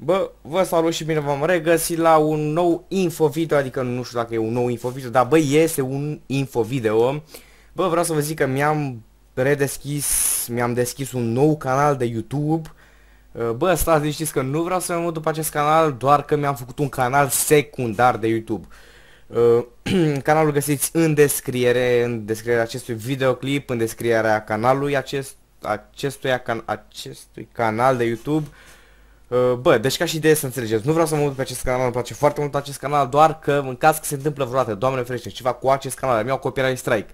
Bă, vă salut și bine v-am regăsit la un nou infovideo, adică nu știu dacă e un nou infovideo, dar bă, este un infovideo. Bă, vreau să vă zic că mi-am deschis un nou canal de YouTube. Bă, stați știți că nu vreau să mă mut după acest canal, doar că mi-am făcut un canal secundar de YouTube. Canalul găsiți în descrierea acestui videoclip, în descrierea canalului acestui canal de YouTube. Bă, deci ca și idee să înțelegeți, nu vreau să mă mut pe acest canal, îmi place foarte mult acest canal, doar că în caz că se întâmplă vreodată, Doamne ferește, ceva cu acest canal, îmi iau copyright strike,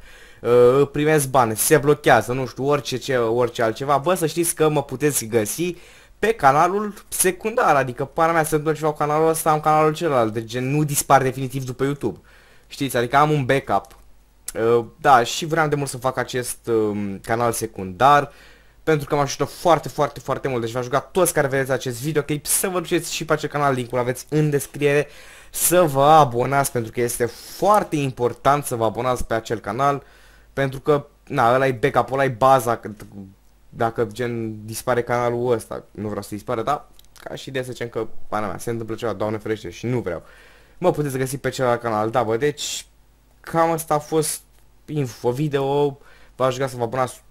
primesc bani, se blochează, nu știu, orice altceva, bă, să știți că mă puteți găsi pe canalul secundar, adică pana mea se întâmplă ceva cu canalul ăsta, am canalul celălalt, deci nu dispar definitiv după YouTube, știți, adică am un backup. Da, și vreau de mult să fac acest canal secundar, pentru că mă ajută foarte mult. Deci v-aș ruga toți care vedeți acest videoclip să vă duceți și pe acest canal, linkul aveți în descriere, să vă abonați, pentru că este foarte important să vă abonați pe acel canal, pentru că, na, ăla e backup, ăla e baza, dacă gen dispare canalul ăsta, nu vreau să dispare, dar ca și de să zicem că, pana mea, se întâmplă ceva, Doamne ferește, și nu vreau. Mă puteți găsi pe celălalt canal, da, bă, deci cam asta a fost info video. V-aș ruga să vă abonați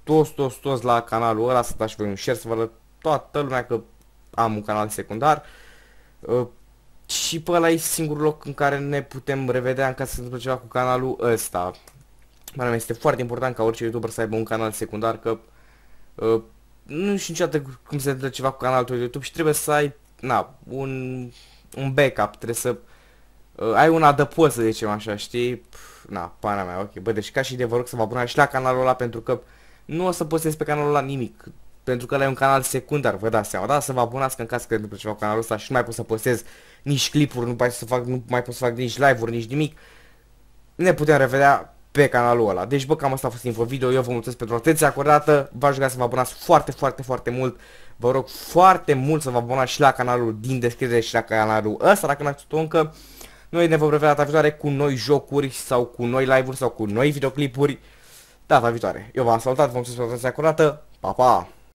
toți la canalul ăla, să dați voi un share, să vă arăt toată lumea că am un canal secundar. Și pe ăla e singurul loc în care ne putem revedea în caz să se întâmplă ceva cu canalul ăsta. Este foarte important ca orice YouTuber să aibă un canal secundar, că nu știu niciodată cum se întâmplă ceva cu canalul tău de YouTube și trebuie să ai, na, un backup, trebuie să ai un adăpost, să zicem așa, știi? Na, pana mea, ok. Bă, deci ca și de vă rog să vă abonați și la canalul ăla, pentru că nu o să postez pe canalul ăla nimic. Pentru că ăla e un canal secundar, vă dați seama, da? Să vă abonați că în caz că întâmplă ceva cu canalul ăsta și nu mai pot să postez nici clipuri, nu mai pot să fac nici live-uri, nici nimic. Ne putem revedea pe canalul ăla. Deci, bă, cam asta a fost info video. Eu vă mulțumesc pentru atenția acordată. V-aș ruga să vă abonați foarte mult. Vă rog foarte mult să vă abonați și la canalul din descriere și la canalul ăsta, dacă n-ați făcut încă. Noi ne vom revedea data viitoare cu noi jocuri sau cu noi live-uri sau cu noi videoclipuri data viitoare. Eu v-am salutat, vă mulțumesc pentru atenția acordată. Pa, pa!